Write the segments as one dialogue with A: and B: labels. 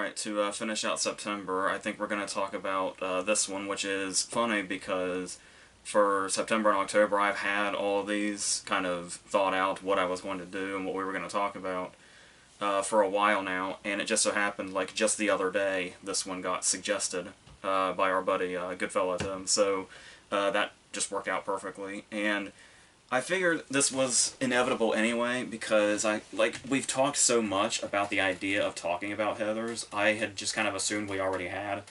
A: Alright, to finish out September, I think we're going to talk about this one, which is funny because for September and October I've had all these kind of thought out what I was going to do and what we were going to talk about for a while now, and it just so happened, like just the other day, this one got suggested by our buddy Goodfella Tim, so that just worked out perfectly, and I figured this was inevitable anyway because we've talked so much about the idea of talking about Heathers. I had just kind of assumed we already had,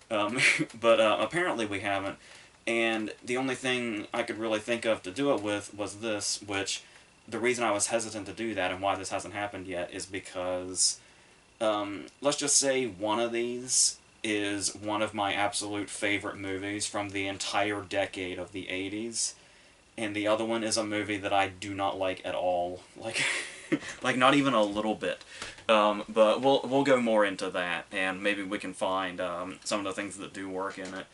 A: but apparently we haven't. And the only thing I could really think of to do it with was this, which the reason I was hesitant to do that and why this hasn't happened yet is because let's just say one of these is one of my absolute favorite movies from the entire decade of the 80s. And the other one is a movie that I do not like at all, like, like not even a little bit. But we'll go more into that, and maybe we can find some of the things that do work in it.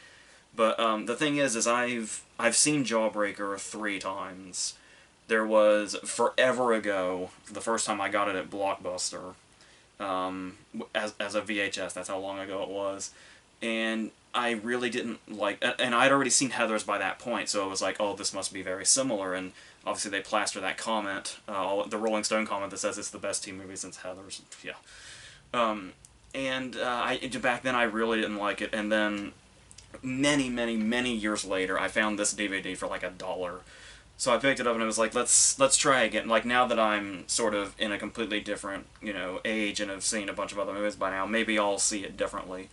A: But the thing is I've seen Jawbreaker 3 times. There was forever ago, the first time I got it at Blockbuster, as a VHS. That's how long ago it was, and I really didn't like, and I'd already seen Heathers by that point, so it was like, oh, this must be very similar, and obviously they plaster that comment, the Rolling Stone comment that says it's the best teen movie since Heathers, yeah. Back then I really didn't like it, and then many years later I found this DVD for like $1. So I picked it up and it was like, let's try again. Like, now that I'm sort of in a completely different, age and have seen a bunch of other movies by now, maybe I'll see it differently.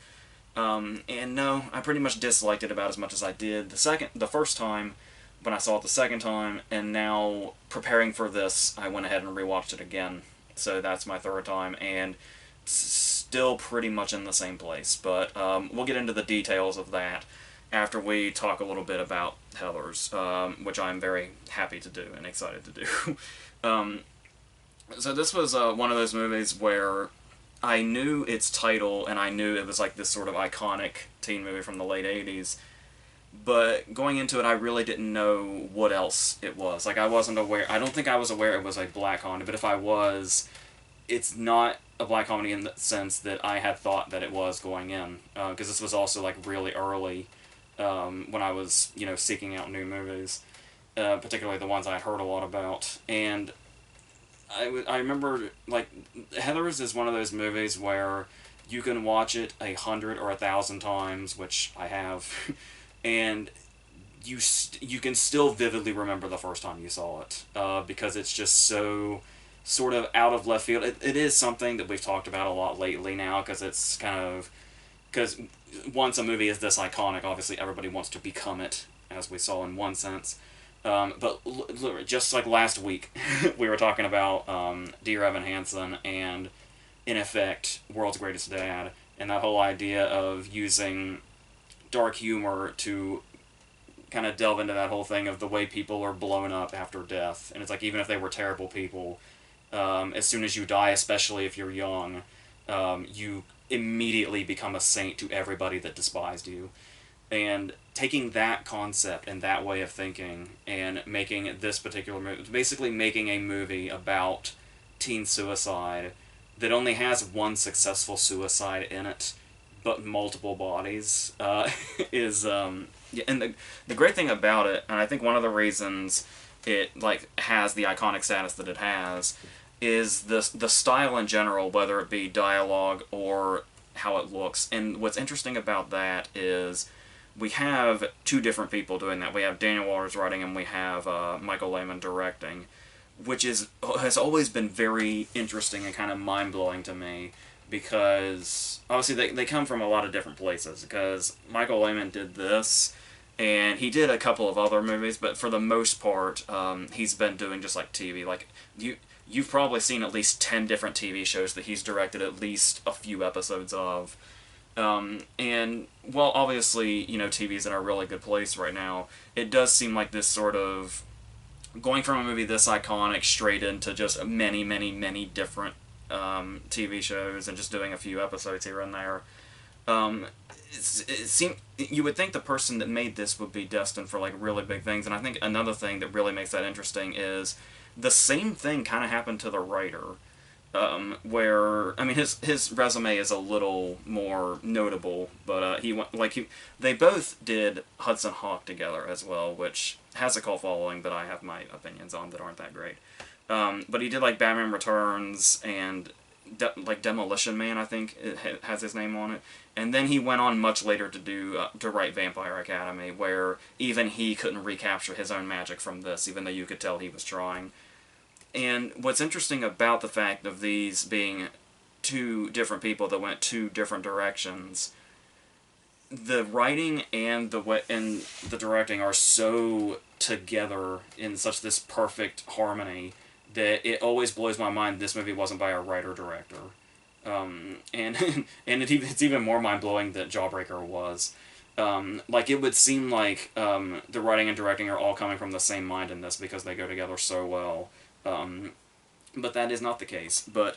A: And no, I pretty much disliked it about as much as I did the first time, when I saw it the second time, and now, preparing for this, I went ahead and rewatched it again. So that's my third time, and still pretty much in the same place. But we'll get into the details of that after we talk a little bit about Heathers, which I'm very happy to do and excited to do. So this was one of those movies where I knew its title, and I knew it was like this sort of iconic teen movie from the late 80s, but going into it, I really didn't know what else it was. Like, I wasn't aware, I don't think I was aware it was a black comedy, but if I was, it's not a black comedy in the sense that I had thought that it was going in, because this was also, like, really early, when I was, seeking out new movies, particularly the ones I had heard a lot about, and I remember, like, Heathers is one of those movies where you can watch it 100 or 1,000 times, which I have, and you can still vividly remember the first time you saw it, because it's just so sort of out of left field. It is something that we've talked about a lot lately now, because it's kind of, because once a movie is this iconic, obviously everybody wants to become it, as we saw in one sense. But just like last week, we were talking about Dear Evan Hansen and, in effect, World's Greatest Dad, and that whole idea of using dark humor to kind of delve into that whole thing of the way people are blown up after death. And it's like, even if they were terrible people, as soon as you die, especially if you're young, you immediately become a saint to everybody that despised you. And taking that concept and that way of thinking and making this particular movie, basically making a movie about teen suicide that only has one successful suicide in it, but multiple bodies, is, yeah, and the great thing about it, and I think one of the reasons it, like, has the iconic status that it has, is the style in general, whether it be dialogue or how it looks. And what's interesting about that is we have 2 different people doing that. We have Daniel Waters writing, and we have Michael Lehman directing, which has always been very interesting and kind of mind-blowing to me, because obviously they come from a lot of different places, because Michael Lehman did this, and he did a couple of other movies, but for the most part, he's been doing just like TV. Like, you've probably seen at least 10 different TV shows that he's directed at least a few episodes of. And, well, obviously, TV's in a really good place right now. It does seem like this sort of, going from a movie this iconic straight into just many different TV shows and just doing a few episodes here and there. You would think the person that made this would be destined for, like, really big things, and I think another thing that really makes that interesting is the same thing kind of happened to the writer. where I mean his resume is a little more notable, but they both did Hudson Hawk together as well, which has a cult following, but I have my opinions on that aren't that great. But he did like Batman Returns and like Demolition Man, I think it has his name on it. And then he went on much later to write Vampire Academy, where even he couldn't recapture his own magic from this, even though you could tell he was trying. And what's interesting about the fact of these being two different people that went two different directions, the writing and the directing are so together in such this perfect harmony that it always blows my mind this movie wasn't by a writer-director. And it's even more mind-blowing that Jawbreaker was. Like, it would seem like the writing and directing are all coming from the same mind in this because they go together so well. But that is not the case. But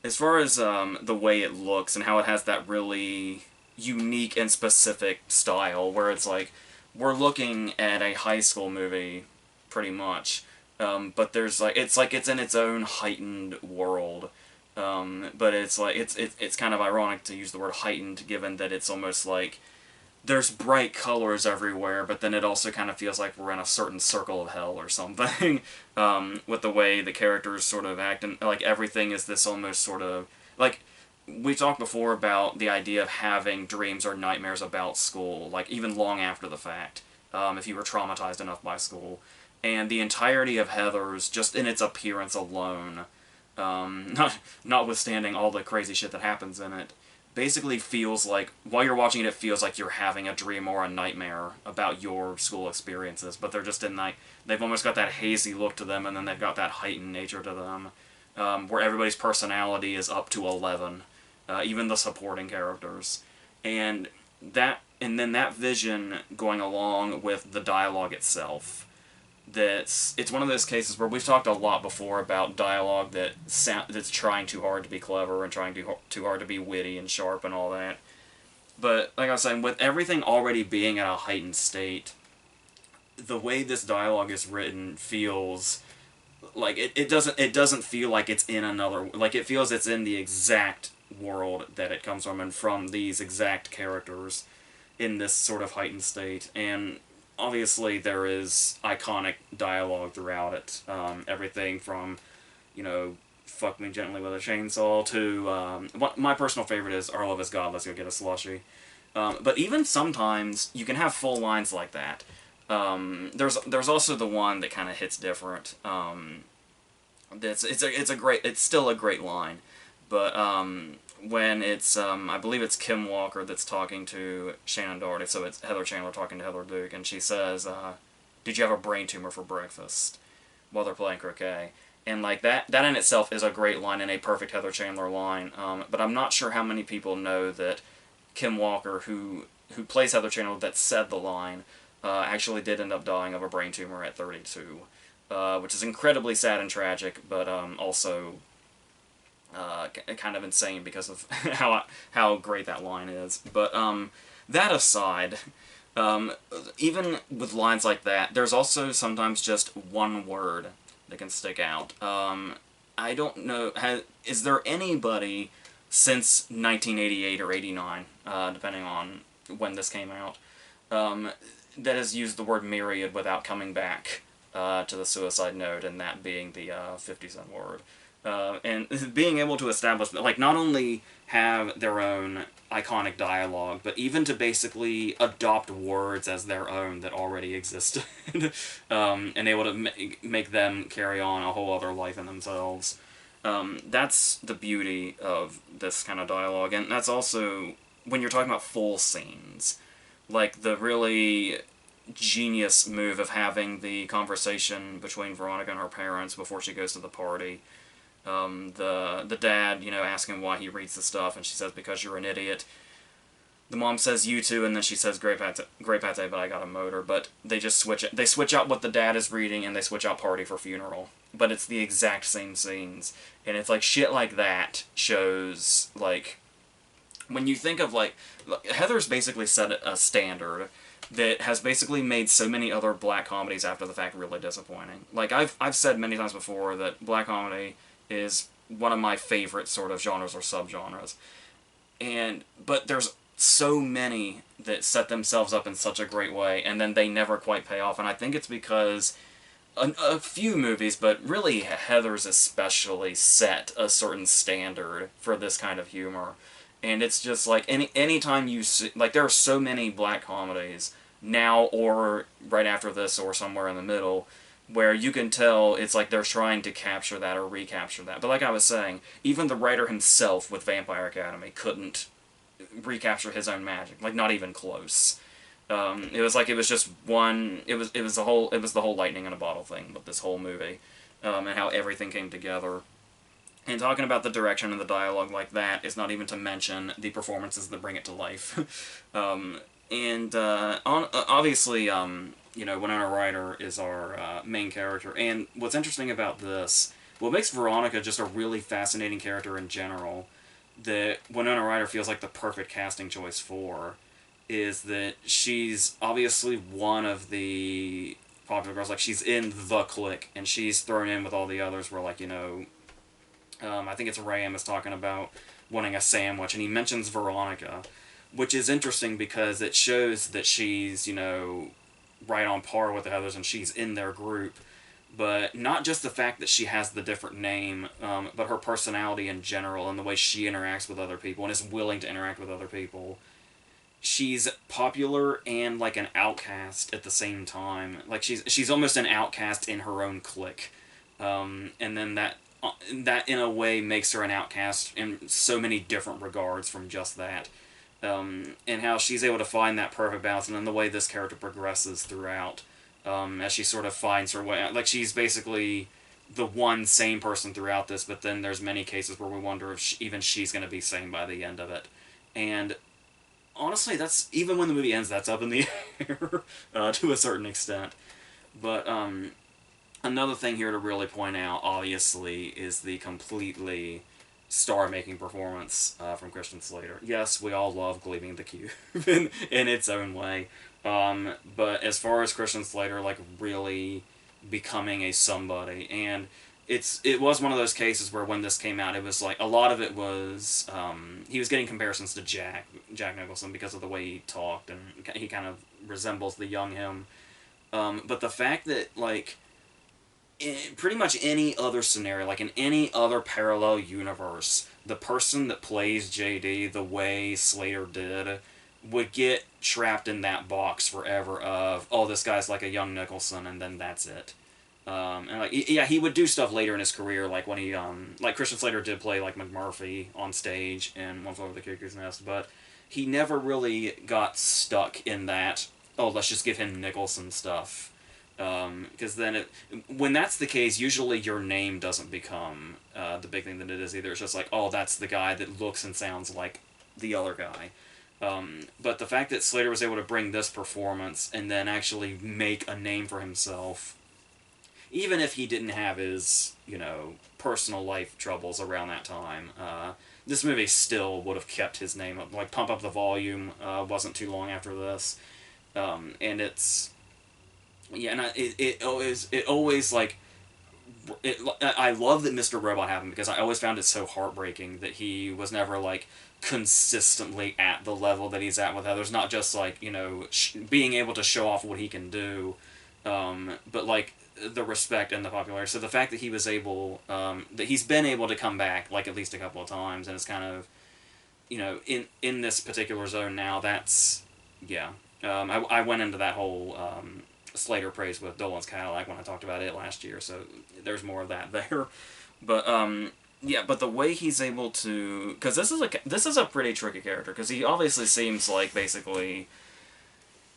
A: as far as the way it looks and how it has that really unique and specific style, where it's like, we're looking at a high school movie, pretty much, but there's like, it's in its own heightened world. But it's kind of ironic to use the word heightened, given that it's almost like there's bright colors everywhere, but then it also kind of feels like we're in a certain circle of hell or something, with the way the characters sort of act, and like everything is this almost sort of, like, we talked before about the idea of having dreams or nightmares about school, like even long after the fact, if you were traumatized enough by school, and the entirety of Heathers, just in its appearance alone, notwithstanding all the crazy shit that happens in it, basically feels like, while you're watching it, it feels like you're having a dream or a nightmare about your school experiences, but they're just in, like, they've almost got that hazy look to them, and then they've got that heightened nature to them, where everybody's personality is up to 11, even the supporting characters. And then that vision going along with the dialogue itself, it's one of those cases where we've talked a lot before about dialogue that's trying too hard to be clever and trying too hard to be witty and sharp and all that. But like I was saying, with everything already being at a heightened state, the way this dialogue is written feels like it doesn't feel like it's in another, like it feels it's in the exact world that it comes from and from these exact characters in this sort of heightened state. And obviously there is iconic dialogue throughout it. Everything from, fuck me gently with a chainsaw to, my personal favorite is our love is God, let's go get a slushy. But even sometimes you can have full lines like that. There's also the one that kind of hits different. It's still a great line, but when it's I believe it's Kim Walker that's talking to Shannon Doherty, so it's Heather Chandler talking to Heather Duke, and she says, "Did you have a brain tumor for breakfast?" while they're playing croquet. And like that in itself is a great line and a perfect Heather Chandler line. But I'm not sure how many people know that Kim Walker, who plays Heather Chandler, that said the line, actually did end up dying of a brain tumor at 32, which is incredibly sad and tragic, but also kind of insane because of how great that line is. But that aside, even with lines like that, there's also sometimes just one word that can stick out. I don't know, is there anybody since 1988 or 89, depending on when this came out, that has used the word myriad without coming back to the suicide note, and that being the 50 Cent word? And being able to establish, like, not only have their own iconic dialogue, but even to basically adopt words as their own that already existed, and able to make them carry on a whole other life in themselves. That's the beauty of this kind of dialogue, and that's also, when you're talking about full scenes, like the really genius move of having the conversation between Veronica and her parents before she goes to the party. The dad, asking why he reads the stuff, and she says, because you're an idiot. The mom says, you too, and then she says, great pate, but I got a motor. But they just switch out what the dad is reading, and they switch out party for funeral. But it's the exact same scenes. And it's like, shit like that shows, like, when you think of, like, Heather's basically set a standard that has basically made so many other black comedies after the fact really disappointing. Like, I've said many times before that black comedy is one of my favorite sort of genres or subgenres. But there's so many that set themselves up in such a great way, and then they never quite pay off. And I think it's because a few movies, but really Heathers especially, set a certain standard for this kind of humor. And it's just like anytime you see, like, there are so many black comedies now or right after this or somewhere in the middle where you can tell it's like they're trying to capture that or recapture that. But like I was saying, even the writer himself with Vampire Academy couldn't recapture his own magic, like not even close. It was like it was just one. It was the whole lightning in a bottle thing with this whole movie, and how everything came together. And talking about the direction and the dialogue like that is not even to mention the performances that bring it to life. Obviously, Winona Ryder is our main character. And what's interesting about this, what makes Veronica just a really fascinating character in general, that Winona Ryder feels like the perfect casting choice for, is that she's obviously one of the popular girls. Like, she's in the clique, and she's thrown in with all the others where, like, I think it's Ram is talking about wanting a sandwich, and he mentions Veronica, which is interesting because it shows that she's, right on par with the others, and she's in their group. But not just the fact that she has the different name, but her personality in general and the way she interacts with other people and is willing to interact with other people. She's popular and like an outcast at the same time. Like, she's almost an outcast in her own clique. And then that in a way makes her an outcast in so many different regards from just that. And how she's able to find that perfect balance, and then the way this character progresses throughout, as she sort of finds her way. Like, she's basically the one sane person throughout this, but then there's many cases where we wonder if even she's going to be sane by the end of it. And honestly, that's, even when the movie ends, that's up in the air to a certain extent. But another thing here to really point out, obviously, is the completely star-making performance from Christian Slater. Yes, we all love Gleaming the Cube in its own way. But as far as Christian Slater, like, really becoming a somebody, and it was one of those cases where when this came out, it was like, a lot of it was, he was getting comparisons to Jack Nicholson because of the way he talked, and he kind of resembles the young him. But the fact that, like, in pretty much any other scenario, like in any other parallel universe, the person that plays JD the way Slater did would get trapped in that box forever of, oh, this guy's like a young Nicholson, and then that's it. And like, yeah, he would do stuff later in his career, like when he, like Christian Slater did play like McMurphy on stage in One Flew Over the Cuckoo's Nest, but he never really got stuck in that, oh, let's just give him Nicholson stuff. Because then when that's the case, usually your name doesn't become the big thing that it is either. It's just like, oh, that's the guy that looks and sounds like the other guy. But the fact that Slater was able to bring this performance and then actually make a name for himself, even if he didn't have his, personal life troubles around that time, this movie still would have kept his name up. Like, Pump Up the Volume wasn't too long after this. And it's... Yeah, and it always like, I love that Mr. Robot happened, because I always found it so heartbreaking that he was never, like, consistently at the level that he's at with others. Not just, like, being able to show off what he can do, but, like, the respect and the popularity. So the fact that he was able, that he's been able to come back, like, at least a couple of times, and it's kind of, in this particular zone now, that's, yeah. I went into that whole... Slater praise with Dolan's Cadillac when I talked about it last year, so there's more of that there. But yeah, but the way he's able to, because this is a pretty tricky character, because he obviously seems like basically,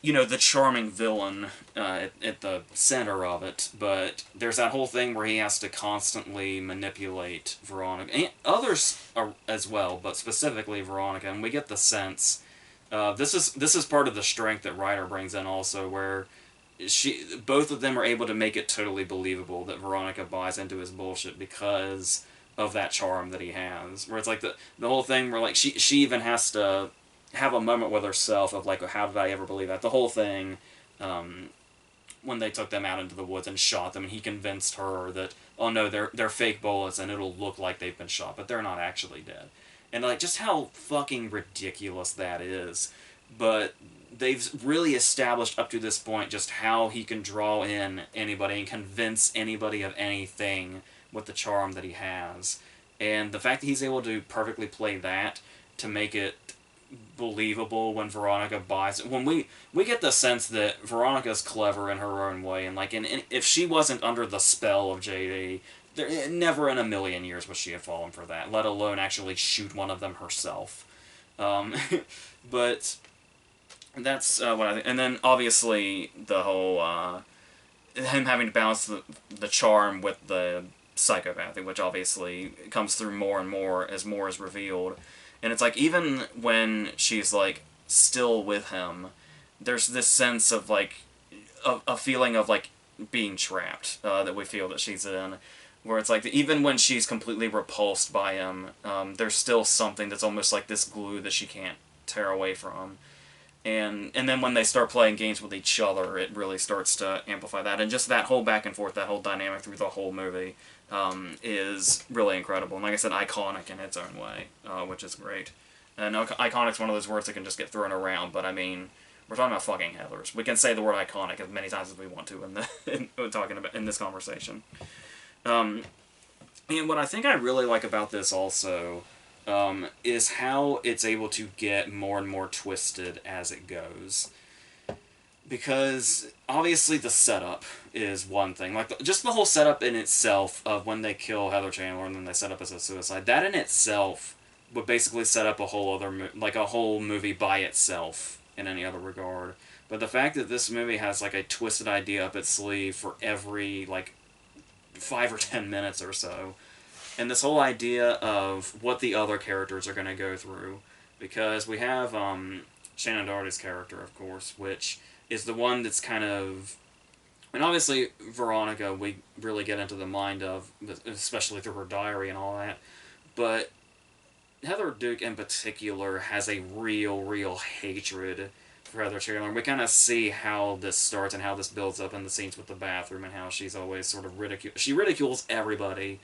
A: the charming villain at the center of it, but there's that whole thing where he has to constantly manipulate Veronica, and others as well, but specifically Veronica, and we get the sense, this is part of the strength that Ryder brings in also, where both of them are able to make it totally believable that Veronica buys into his bullshit because of that charm that he has. Where it's like the whole thing where, like, she even has to have a moment with herself of, like, how did I ever believe that? The whole thing, when they took them out into the woods and shot them, and he convinced her that, oh no, they're fake bullets and it'll look like they've been shot, but they're not actually dead. And like just how fucking ridiculous that is. But they've really established up to this point just how he can draw in anybody and convince anybody of anything with the charm that he has. And the fact that he's able to perfectly play that to make it believable when Veronica buys it. When we get the sense that Veronica's clever in her own way, and like, and if she wasn't under the spell of JD, there, never in a million years would she have fallen for that, let alone actually shoot one of them herself. But that's what I think. And then obviously the whole him having to balance the charm with the psychopathy, which obviously comes through more and more is revealed. And it's like, even when she's like still with him, there's this sense of like a feeling of like being trapped that we feel that she's in, where it's like even when she's completely repulsed by him, there's still something that's almost like this glue that she can't tear away from. And then when they start playing games with each other, it really starts to amplify that. And just that whole back and forth, that whole dynamic through the whole movie is really incredible. And like I said, iconic in its own way, which is great. And iconic's one of those words that can just get thrown around, but I mean, we're talking about fucking Heathers. We can say the word iconic as many times as we want to in this conversation. And what I think I really like about this also is how it's able to get more and more twisted as it goes. Because obviously the setup is one thing. Like, just the whole setup in itself of when they kill Heather Chandler and then they set up as a suicide, that in itself would basically set up a whole other, like a whole movie by itself in any other regard. But the fact that this movie has like a twisted idea up its sleeve for every like 5 or 10 minutes or so, and this whole idea of what the other characters are going to go through, because we have Shannon Doherty's character, of course, which is the one that's kind of, and obviously Veronica we really get into the mind of, especially through her diary and all that, but Heather Duke in particular has a real hatred for Heather Chandler. We kind of see how this starts and how this builds up in the scenes with the bathroom and how she's always sort of she ridicules everybody.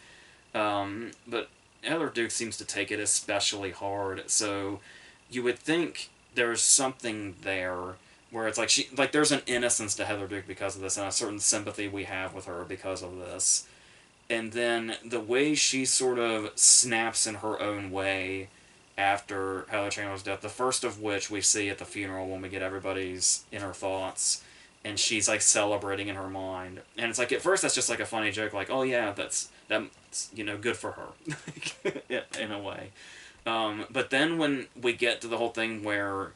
A: But Heather Duke seems to take it especially hard, so you would think there's something there where it's like there's an innocence to Heather Duke because of this, and a certain sympathy we have with her because of this. And then the way she sort of snaps in her own way after Heather Chandler's death, the first of which we see at the funeral when we get everybody's inner thoughts, and she's like celebrating in her mind. And it's like, at first that's just like a funny joke, like, oh yeah, that's good for her, in a way. But then when we get to the whole thing where,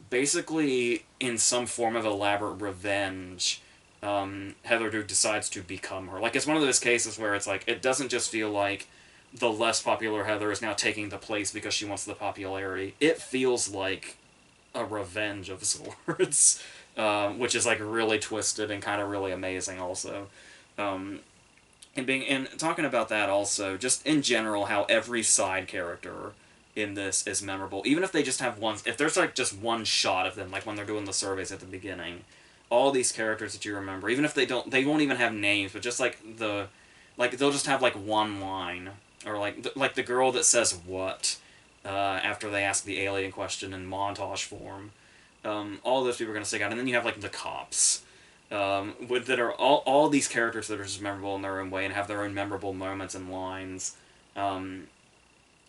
A: basically, in some form of elaborate revenge, Heather Duke decides to become her. Like, it's one of those cases where it's like, it doesn't just feel like the less popular Heather is now taking the place because she wants the popularity. It feels like a revenge of sorts, which is like really twisted and kind of really amazing also. And talking about that also, just in general, how every side character in this is memorable. Even if they just have one, if there's like just one shot of them, like when they're doing the surveys at the beginning, all these characters that you remember, even if they won't even have names, but just like they'll just have like one line, or like the girl that says what after they ask the alien question in montage form. All those people are going to stick out, and then you have like the cops. That are all these characters that are just memorable in their own way and have their own memorable moments and lines.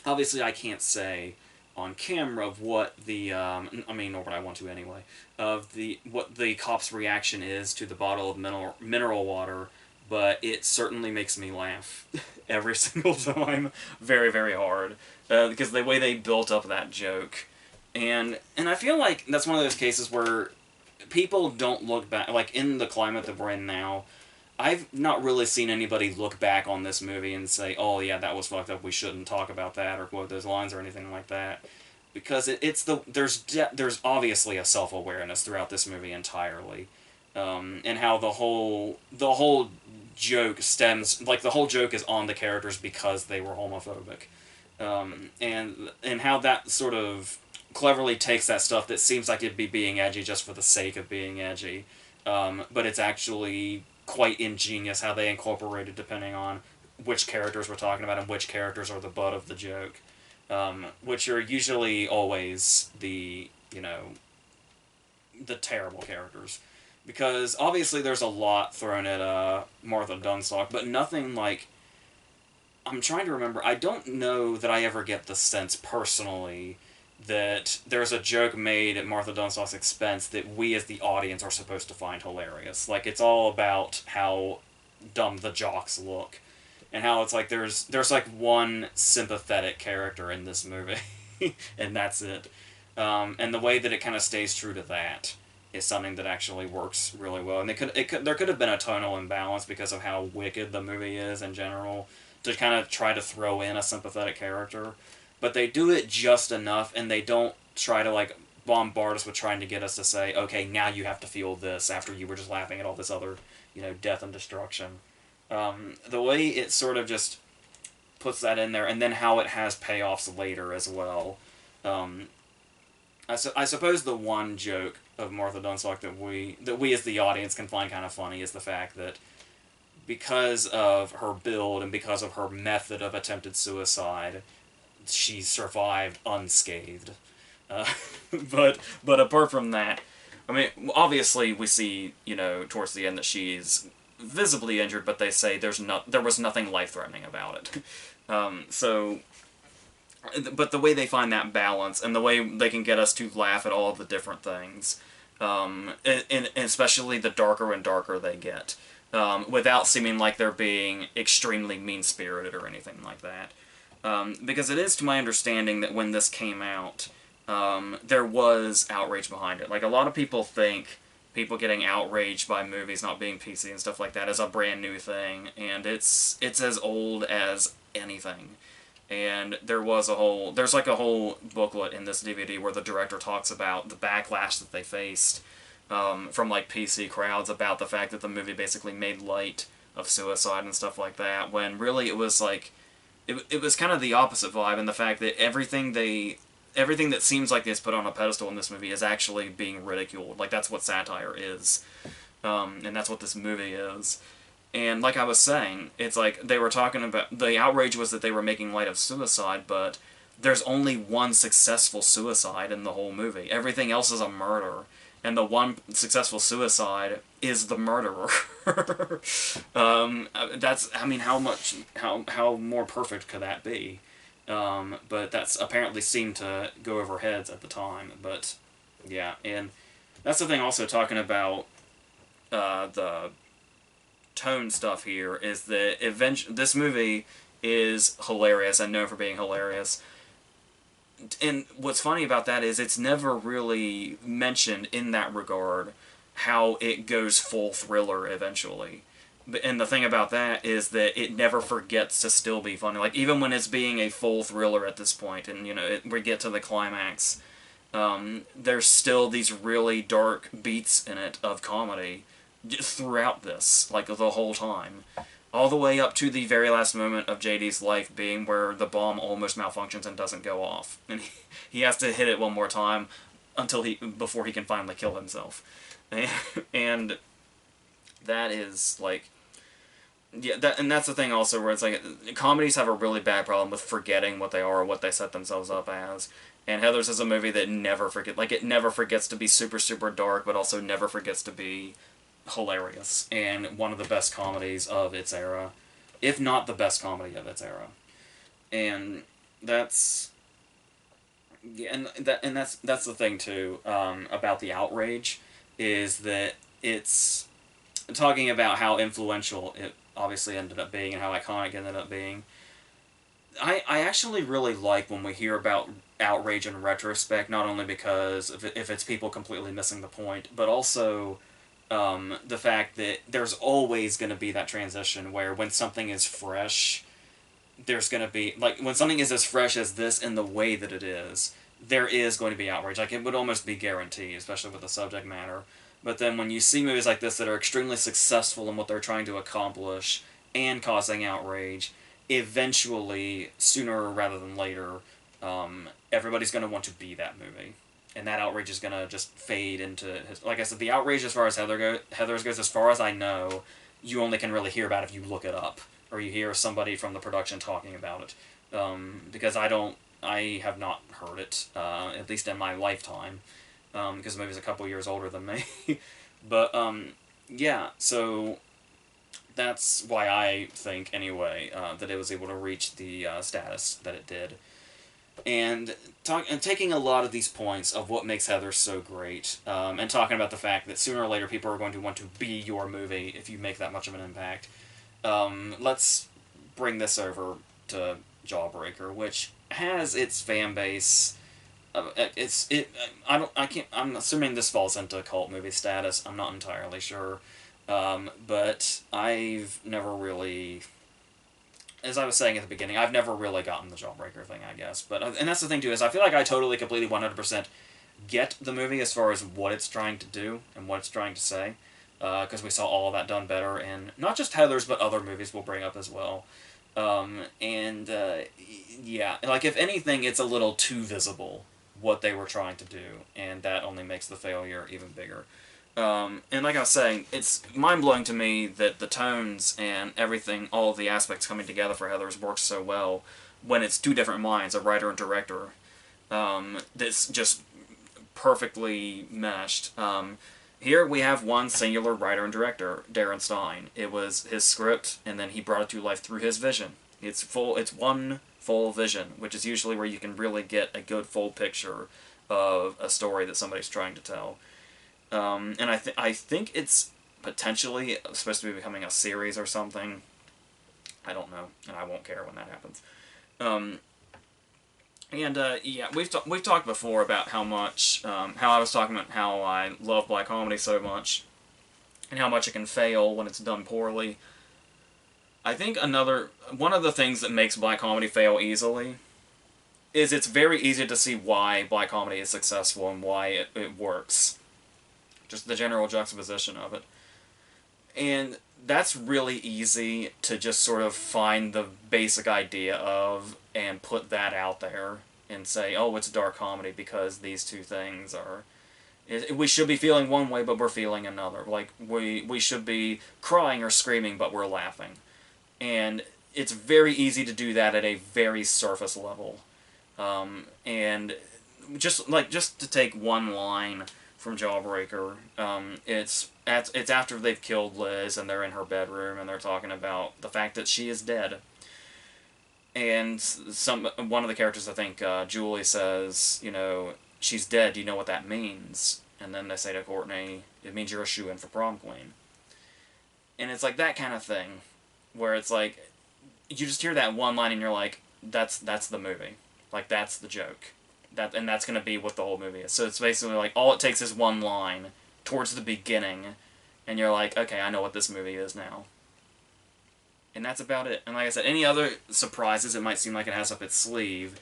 A: Obviously, I can't say on camera of what the nor would I want to anyway, of what the cop's reaction is to the bottle of mineral water, but it certainly makes me laugh every single time, very, very hard, because the way they built up that joke, and I feel like that's one of those cases where people don't look back, like in the climate that we're in now, I've not really seen anybody look back on this movie and say, oh yeah, that was fucked up, we shouldn't talk about that, or quote those lines or anything like that. Because there's obviously a self-awareness throughout this movie entirely. And how the whole joke stems, like the whole joke is on the characters because they were homophobic. And how that sort of cleverly takes that stuff that seems like it'd be being edgy just for the sake of being edgy, but it's actually quite ingenious how they incorporate it depending on which characters we're talking about and which characters are the butt of the joke, which are usually always the terrible characters. Because obviously there's a lot thrown at Martha Dunstalk, but nothing like... I'm trying to remember. I don't know that I ever get the sense personally that there's a joke made at Martha Dunstalk's expense that we as the audience are supposed to find hilarious. Like, it's all about how dumb the jocks look. And how it's like there's like one sympathetic character in this movie. And that's it. And the way that it kind of stays true to that is something that actually works really well. And there could have been a tonal imbalance because of how wicked the movie is in general to kind of try to throw in a sympathetic character. But they do it just enough, and they don't try to, like, bombard us with trying to get us to say, okay, now you have to feel this after you were just laughing at all this other, death and destruction. The way it sort of just puts that in there, and then how it has payoffs later as well. I suppose the one joke of Martha Dunstalk that we as the audience can find kind of funny is the fact that because of her build and because of her method of attempted suicide, she survived unscathed. But apart from that, I mean, obviously we see, towards the end that she's visibly injured, but they say there was nothing life-threatening about it. But the way they find that balance and the way they can get us to laugh at all of the different things, and especially the darker and darker they get, without seeming like they're being extremely mean-spirited or anything like that. Because it is, to my understanding, that when this came out, there was outrage behind it. Like, a lot of people think people getting outraged by movies not being PC and stuff like that is a brand new thing, and it's as old as anything. And there's like a whole booklet in this DVD where the director talks about the backlash that they faced from like PC crowds about the fact that the movie basically made light of suicide and stuff like that, when really it was like it was kind of the opposite vibe, in the fact that everything that seems like it's put on a pedestal in this movie is actually being ridiculed. Like, that's what satire is, and that's what this movie is. And like I was saying, it's like they were talking about... The outrage was that they were making light of suicide, but there's only one successful suicide in the whole movie. Everything else is a murder. And the one successful suicide is the murderer. How more perfect could that be? But that's apparently seemed to go over heads at the time. But, yeah, and that's the thing also, talking about the tone stuff here, is that this movie is hilarious and known for being hilarious. And what's funny about that is it's never really mentioned in that regard how it goes full thriller eventually. And the thing about that is that it never forgets to still be funny. Like, even when it's being a full thriller at this point, and, we get to the climax, there's still these really dark beats in it of comedy throughout this, like, the whole time. All the way up to the very last moment of JD's life being where the bomb almost malfunctions and doesn't go off. And he has to hit it one more time before he can finally kill himself. And that is, like... Yeah, that's the thing also, where it's like, comedies have a really bad problem with forgetting what they are or what they set themselves up as. And Heathers is a movie that it never forgets to be super, super dark, but also never forgets to be hilarious, and one of the best comedies of its era, if not the best comedy of its era. And that's that's the thing too, about the outrage, is that it's talking about how influential it obviously ended up being and how iconic it ended up being. I actually really like when we hear about outrage in retrospect, not only because if it's people completely missing the point, but also the fact that there's always going to be that transition where when something is fresh, there's going to be, like, when something is as fresh as this in the way that it is, there is going to be outrage. Like, it would almost be guaranteed, especially with the subject matter. But then when you see movies like this that are extremely successful in what they're trying to accomplish and causing outrage, eventually, sooner rather than later, everybody's going to want to be that movie. and that outrage is gonna just fade into his. Like I said, the outrage as far as Heather's goes, as far as I know, you only can really hear about it if you look it up or you hear somebody from the production talking about it. Because I have not heard it, at least in my lifetime, because the movie's a couple years older than me. But yeah, so that's why I think anyway that it was able to reach the status that it did. And taking a lot of these points of what makes Heather so great, and talking about the fact that sooner or later people are going to want to be your movie if you make that much of an impact. Let's bring this over to Jawbreaker, which has its fan base. I'm assuming this falls into cult movie status. I'm not entirely sure, but I've never really, as I was saying at the beginning, I've never really gotten the Jawbreaker thing, I guess. But and that's the thing too, is I feel like I totally, completely, 100% get the movie as far as what it's trying to do and what it's trying to say, because we saw all of that done better in not just Heather's but other movies we'll bring up as well. Yeah, like if anything, it's a little too visible what they were trying to do, and that only makes the failure even bigger. And like I was saying, it's mind-blowing to me that the tones and everything, all of the aspects coming together for Heather's works so well when it's two different minds, a writer and director, that's just perfectly meshed. Here we have one singular writer and director, Darren Stein. It was his script, and then he brought it to life through his vision. It's one full vision, which is usually where you can really get a good full picture of a story that somebody's trying to tell. And I think it's potentially supposed to be becoming a series or something. I don't know, and I won't care when that happens. Yeah, we've talked before about how much how I was talking about how I love black comedy so much, and how much it can fail when it's done poorly. I think one of the things that makes black comedy fail easily is it's very easy to see why black comedy is successful and why it works. Just the general juxtaposition of it. And that's really easy to just sort of find the basic idea of and put that out there and say, oh, it's dark comedy because these two things are... We should be feeling one way, but we're feeling another. Like, we should be crying or screaming, but we're laughing. And it's very easy to do that at a very surface level. And just to take one line from Jawbreaker, it's after they've killed Liz and they're in her bedroom and they're talking about the fact that she is dead. And one of the characters, I think, Julie says, you know, she's dead, do you know what that means? And then they say to Courtney, it means you're a shoo-in for prom queen. And it's like that kind of thing, where it's like, you just hear that one line and you're like, that's the movie. Like, that's the joke. And that's going to be what the whole movie is. So it's basically like, all it takes is one line towards the beginning, and you're like, okay, I know what this movie is now. And that's about it. And like I said, any other surprises it might seem like it has up its sleeve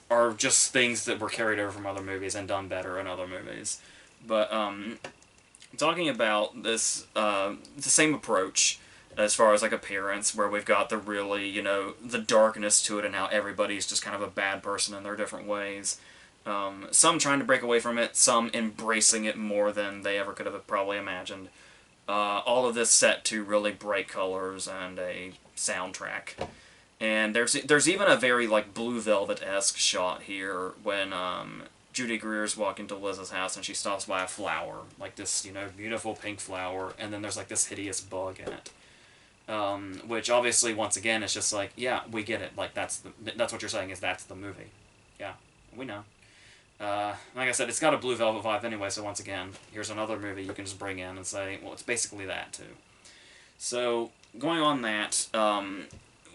A: are just things that were carried over from other movies and done better in other movies. But, talking about this, the same approach as far as, like, appearance, where we've got the really, you know, the darkness to it and how everybody's just kind of a bad person in their different ways. Some trying to break away from it, some embracing it more than they ever could have probably imagined. All of this set to really bright colors and a soundtrack. And there's even a very, like, Blue Velvet-esque shot here when Judy Greer's walking to Liz's house and she stops by a flower, like this, you know, beautiful pink flower, and then there's, like, this hideous bug in it. Which obviously, once again, is just like, yeah, we get it. Like, that's what you're saying, is that's the movie. Yeah, we know. Like I said, it's got a Blue Velvet vibe anyway, so once again, here's another movie you can just bring in and say, well, it's basically that, too. So, going on that,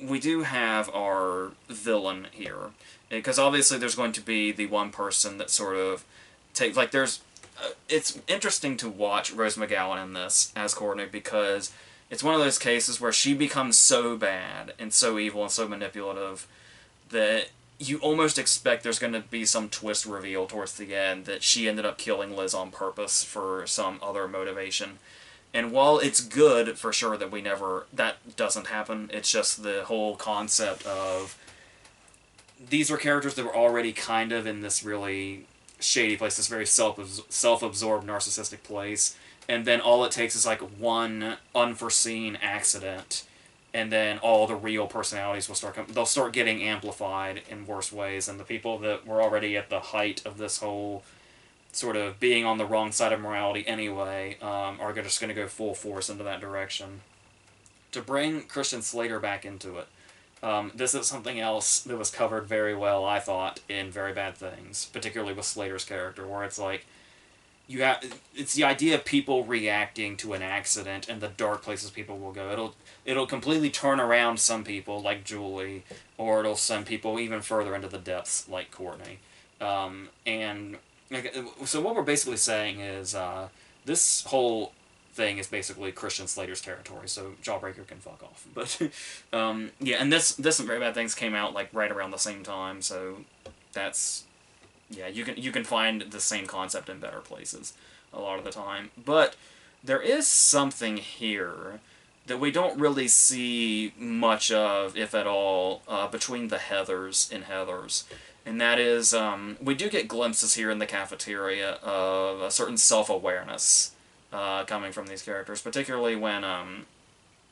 A: we do have our villain here. Because obviously there's going to be the one person that sort of takes, like, there's... it's interesting to watch Rose McGowan in this as Courtney, because it's one of those cases where she becomes so bad and so evil and so manipulative that you almost expect there's going to be some twist reveal towards the end that she ended up killing Liz on purpose for some other motivation. And while it's good for sure that that doesn't happen, it's just the whole concept of these were characters that were already kind of in this really shady place, this very self-absorbed, narcissistic place, and then all it takes is like one unforeseen accident, and then all the real personalities will they'll start getting amplified in worse ways, and the people that were already at the height of this whole sort of being on the wrong side of morality anyway are just going to go full force into that direction. To bring Christian Slater back into it, this is something else that was covered very well, I thought, in Very Bad Things, particularly with Slater's character, where it's like, it's the idea of people reacting to an accident and the dark places people will go. It'll completely turn around some people, like Julie, or it'll send people even further into the depths, like Courtney. And so what we're basically saying is this whole thing is basically Christian Slater's territory, so Jawbreaker can fuck off. But yeah, and this and Very Bad Things came out like right around the same time, so that's, yeah, you can find the same concept in better places a lot of the time. But there is something here that we don't really see much of, if at all, between the Heathers and Heathers. And that is, we do get glimpses here in the cafeteria of a certain self-awareness coming from these characters, particularly when,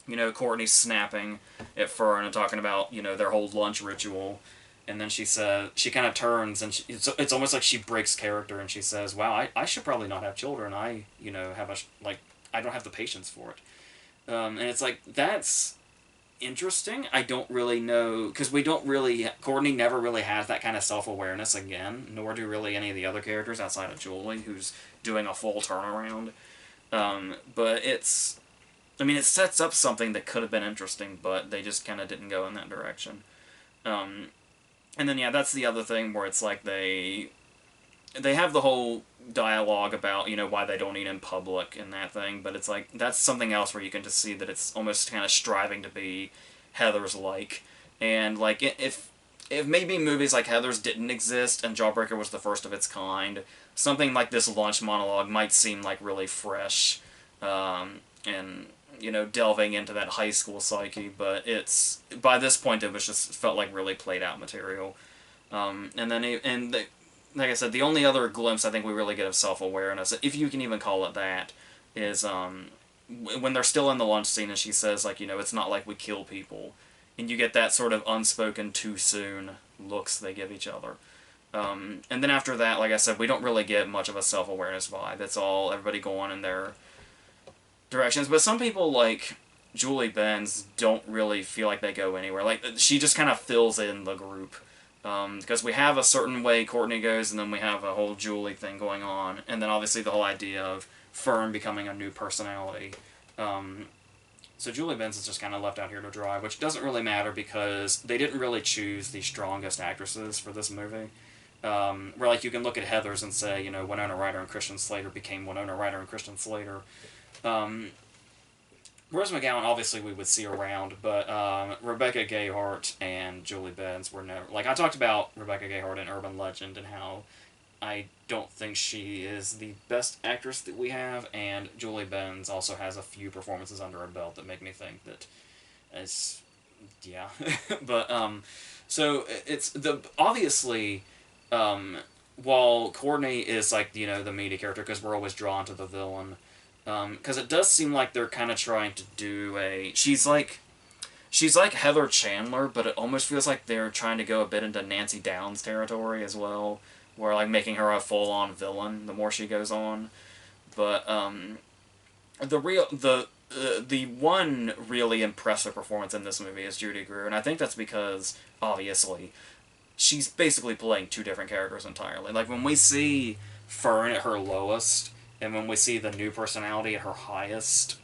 A: you know, Courtney's snapping at Fern and talking about, you know, their whole lunch ritual. And then she says, she kind of turns, and it's almost like she breaks character, and she says, wow, I should probably not have children. I, you know, I don't have the patience for it. And it's like, that's interesting. I don't really know, because Courtney never really has that kind of self-awareness again, nor do really any of the other characters outside of Julie, who's doing a full turnaround. But it sets up something that could have been interesting, but they just kind of didn't go in that direction. And then, yeah, that's the other thing where it's like they have the whole dialogue about, you know, why they don't eat in public and that thing, but it's like, that's something else where you can just see that it's almost kind of striving to be Heathers-like. And, like, if maybe movies like Heathers didn't exist and Jawbreaker was the first of its kind, something like this lunch monologue might seem, like, really fresh, and, you know, delving into that high school psyche, but by this point it was just, felt like really played out material. Like I said, the only other glimpse I think we really get of self-awareness, if you can even call it that, is when they're still in the lunch scene and she says, like, you know, it's not like we kill people. And you get that sort of unspoken too soon looks they give each other. And then after that, like I said, we don't really get much of a self-awareness vibe. It's all everybody going in their directions. But some people, like Julie Benz, don't really feel like they go anywhere. Like, she just kind of fills in the group. Because we have a certain way Courtney goes, and then we have a whole Julie thing going on. And then obviously the whole idea of Fern becoming a new personality. So Julie Benz is just kind of left out here to dry, which doesn't really matter because they didn't really choose the strongest actresses for this movie. Where, like, you can look at Heathers and say, you know, Winona Ryder and Christian Slater became Winona Ryder and Christian Slater. Rose McGowan, obviously, we would see around, but Rebecca Gayheart and Julie Benz were never... Like, I talked about Rebecca Gayheart in Urban Legend and how I don't think she is the best actress that we have, and Julie Benz also has a few performances under her belt that make me think that it's... Yeah. But, so, it's... Obviously, while Courtney is, like, you know, the media character, because we're always drawn to the villain... Because it does seem like they're kind of trying to do she's like Heather Chandler, but it almost feels like they're trying to go a bit into Nancy Downs territory as well, where, like, making her a full-on villain the more she goes on. But the one really impressive performance in this movie is Judy Greer, and I think that's because, obviously, she's basically playing two different characters entirely. Like, when we see Fern at her lowest, and when we see the new personality at her highest,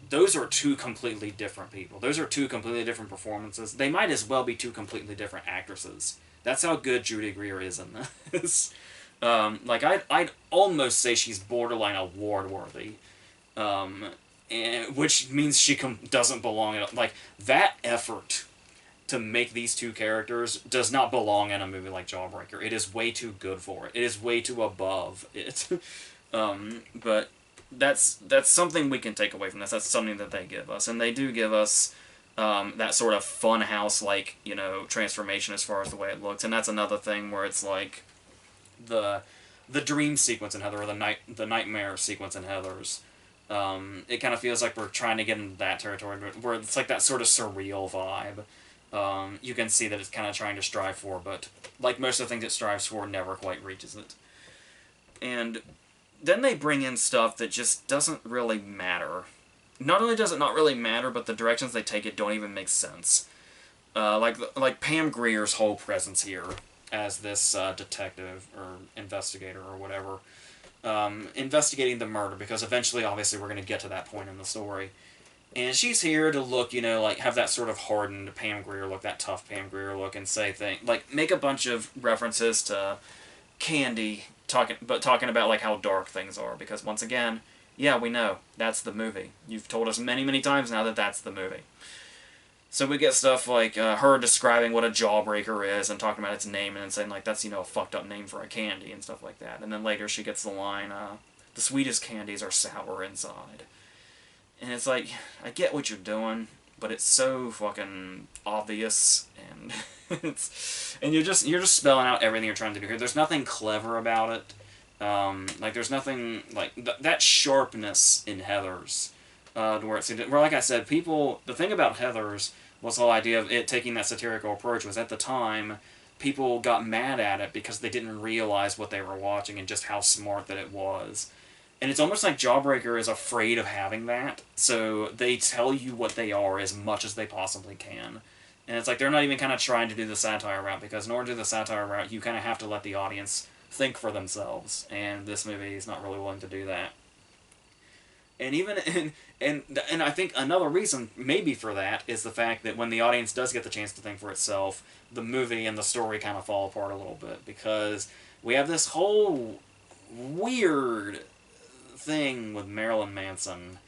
A: those are two completely different people. Those are two completely different performances. They might as well be two completely different actresses. That's how good Judy Greer is in this. Like, I'd almost say she's borderline award-worthy. Which means she doesn't belong in... Like, that effort to make these two characters does not belong in a movie like Jawbreaker. It is way too good for it. It is way too above it. But that's something we can take away from this. That's something that they give us. And they do give us that sort of Funhouse-like, you know, transformation as far as the way it looks. And that's another thing where it's like the the dream sequence in Heather, or the nightmare sequence in Heathers. It kind of feels like we're trying to get into that territory where it's like that sort of surreal vibe. You can see that it's kind of trying to strive for, but like most of the things it strives for, never quite reaches it. And then they bring in stuff that just doesn't really matter. Not only does it not really matter, but the directions they take it don't even make sense. Like Pam Grier's whole presence here as this detective or investigator or whatever, investigating the murder, because eventually, obviously, we're going to get to that point in the story. And she's here to look, like, have that sort of hardened Pam Grier look, that tough Pam Grier look, and say things, like, make a bunch of references to Candy, talking about, like, how dark things are, because, once again, yeah, we know, that's the movie. You've told us many, many times now that that's the movie. So we get stuff like her describing what a Jawbreaker is and talking about its name and then saying, like, that's, a fucked up name for a candy and stuff like that. And then later she gets the line, the sweetest candies are sour inside. And it's like, I get what you're doing, but it's so fucking obvious, and you're just spelling out everything you're trying to do here. There's nothing clever about it. Like, there's nothing, like, that sharpness in Heathers, where, like I said, the thing about Heathers was the whole idea of it taking that satirical approach was, at the time, people got mad at it because they didn't realize what they were watching and just how smart that it was. And it's almost like Jawbreaker is afraid of having that, so they tell you what they are as much as they possibly can. And it's like they're not even kind of trying to do the satire route, because in order to do the satire route, you kind of have to let the audience think for themselves, and this movie is not really willing to do that. And even and I think another reason maybe for that is the fact that when the audience does get the chance to think for itself, the movie and the story kind of fall apart a little bit, because we have this whole weird thing with Marilyn Manson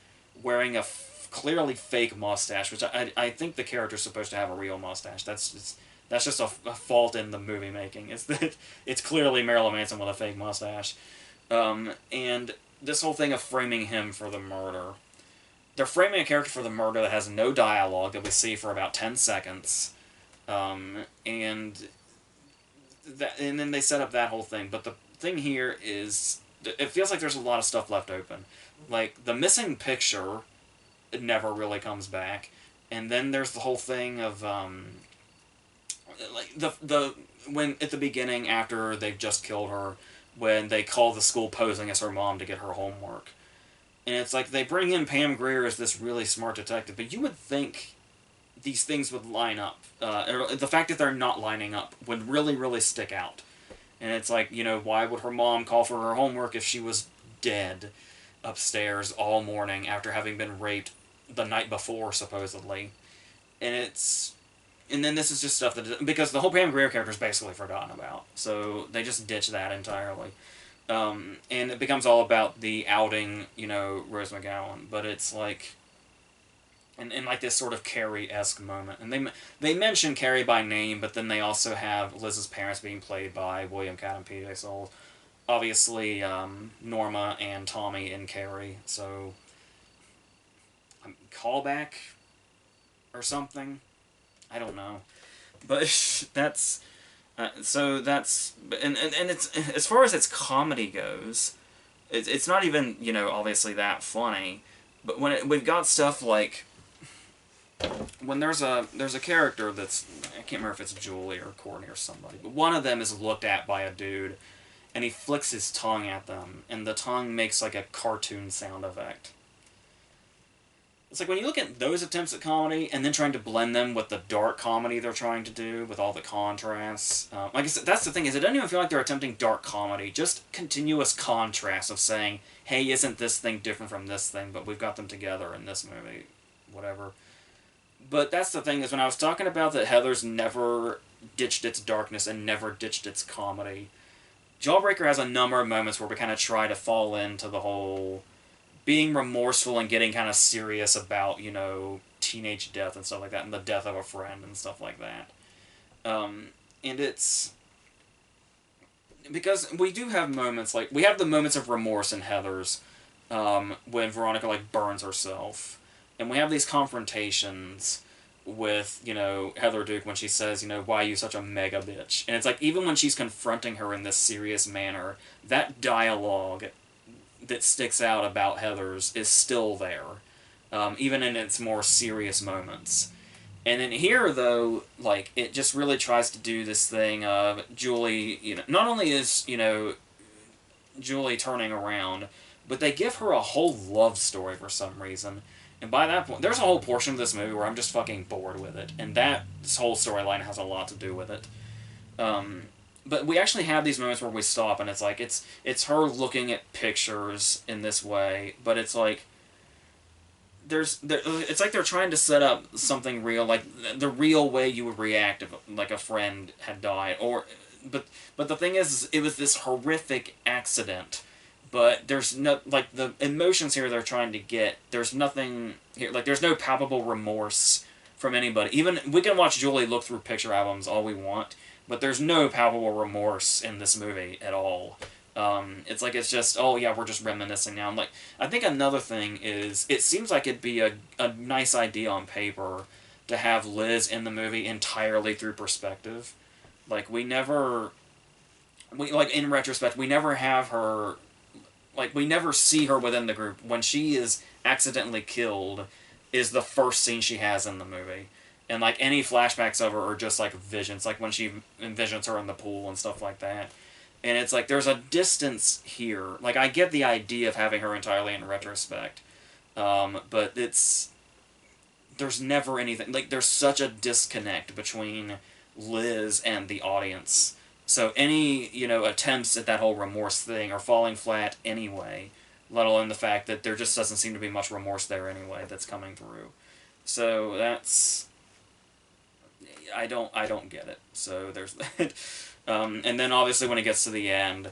A: wearing a clearly fake mustache, which I think the character's supposed to have a real mustache. That's just a fault in the movie making. It's that it's clearly Marilyn Manson with a fake mustache. And this whole thing of framing him for the murder. They're framing a character for the murder that has no dialogue that we see for about 10 seconds. And then they set up that whole thing. But the thing here is, it feels like there's a lot of stuff left open. Like, the missing picture, it never really comes back. And then there's the whole thing of, like, when, at the beginning, after they've just killed her, when they call the school posing as her mom to get her homework. And it's like, they bring in Pam Grier as this really smart detective, but you would think these things would line up. The fact that they're not lining up would really, really stick out. And it's like, why would her mom call for her homework if she was dead upstairs all morning after having been raped the night before, supposedly? And then this is just stuff that, because the whole Pam Grier character is basically forgotten about, so they just ditch that entirely. And it becomes all about the outing, Rose McGowan, but it's like, and like this sort of Carrie-esque moment. And they mention Carrie by name, but then they also have Liz's parents being played by William Cat and P.J. Soles. Obviously, Norma and Tommy in Carrie, so callback or something. I don't know, but that's and it's, as far as its comedy goes, it's not even obviously that funny, but when we've got stuff like when there's a character that's, I can't remember if it's Julie or Courtney or somebody, but one of them is looked at by a dude, and he flicks his tongue at them, and the tongue makes like a cartoon sound effect. It's like when you look at those attempts at comedy and then trying to blend them with the dark comedy they're trying to do with all the contrasts. Like I said, that's the thing, is it doesn't even feel like they're attempting dark comedy, just continuous contrast of saying, hey, isn't this thing different from this thing, but we've got them together in this movie, whatever. But that's the thing, is when I was talking about that Heathers never ditched its darkness and never ditched its comedy, Jawbreaker has a number of moments where we kind of try to fall into the whole being remorseful and getting kind of serious about, teenage death and stuff like that, and the death of a friend and stuff like that. And it's because we do have moments, like, we have the moments of remorse in Heathers, when Veronica, like, burns herself. And we have these confrontations, with, you know, Heather Duke when she says, you know, why are you such a mega bitch? And it's like, even when she's confronting her in this serious manner, that dialogue that sticks out about Heather's is still there, even in its more serious moments. And then here, though, like, it just really tries to do this thing of Julie, you know, not only is, you know, Julie turning around, but they give her a whole love story for some reason. And by that point, there's a whole portion of this movie where I'm just fucking bored with it. And this whole storyline has a lot to do with it. But we actually have these moments where we stop and it's like, it's her looking at pictures in this way, but it's like, it's like they're trying to set up something real, like the real way you would react if like a friend had died, but the thing is, it was this horrific accident, but there's no, like, the emotions here they're trying to get, there's nothing here, like, there's no palpable remorse from anybody. Even, we can watch Julie look through picture albums all we want, but there's no palpable remorse in this movie at all. It's like, it's just, oh yeah, we're just reminiscing now. I'm like, I think another thing is, it seems like it'd be a nice idea on paper to have Liz in the movie entirely through perspective. Like, like, in retrospect, we never have her, like, we never see her within the group. When she is accidentally killed is the first scene she has in the movie. And, like, any flashbacks of her are just, like, visions, like when she envisions her in the pool and stuff like that. And it's like, there's a distance here. Like, I get the idea of having her entirely in retrospect. But there's never anything, like, there's such a disconnect between Liz and the audience. So any, you know, attempts at that whole remorse thing are falling flat anyway, let alone the fact that there just doesn't seem to be much remorse there anyway that's coming through. So that's, I don't get it. So there's that. And then obviously when it gets to the end,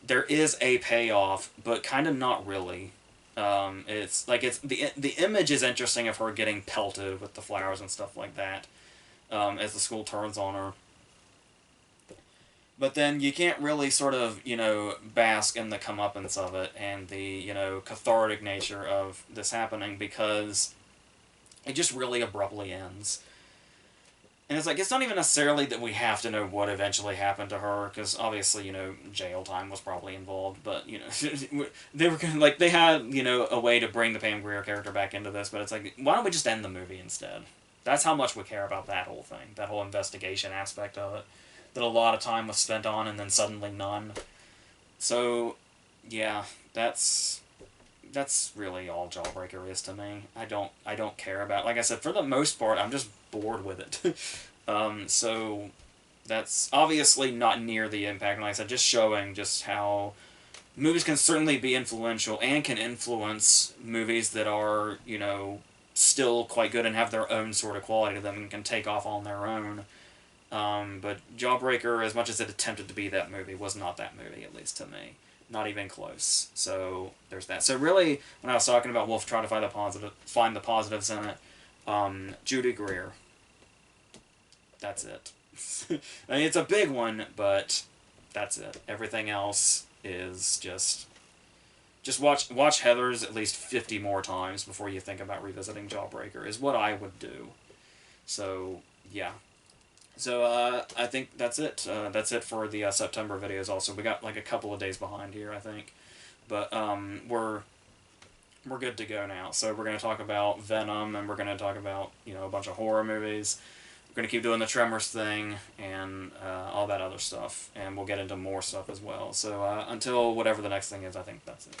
A: there is a payoff, but kind of not really. It's like, it's the image is interesting of her getting pelted with the flowers and stuff like that, as the school turns on her. But then you can't really sort of, you know, bask in the comeuppance of it and the, you know, cathartic nature of this happening, because it just really abruptly ends. And it's like, it's not even necessarily that we have to know what eventually happened to her, because obviously, you know, jail time was probably involved, but, you know, they were kind of, like, they had, you know, a way to bring the Pam Grier character back into this, but it's like, why don't we just end the movie instead? That's how much we care about that whole thing, that whole investigation aspect of it, that a lot of time was spent on, and then suddenly none. So, yeah, that's really all Jawbreaker is to me. I don't care about, like I said, for the most part, I'm just bored with it. So that's obviously not near the impact, like I said, just showing just how movies can certainly be influential and can influence movies that are, you know, still quite good and have their own sort of quality to them and can take off on their own. But Jawbreaker, as much as it attempted to be that movie, was not that movie, at least to me. Not even close. So there's that. So really, when I was talking about Wolf trying to find the positives in it, Judy Greer. That's it. I mean, it's a big one, but that's it. Everything else is just watch Heathers at least 50 more times before you think about revisiting Jawbreaker, is what I would do. So, yeah. So, I think that's it. That's it for the September videos also. We got like a couple of days behind here, I think. But we're good to go now. So we're going to talk about Venom, and we're going to talk about, you know, a bunch of horror movies. We're going to keep doing the Tremors thing, and all that other stuff. And we'll get into more stuff as well. So until whatever the next thing is, I think that's it.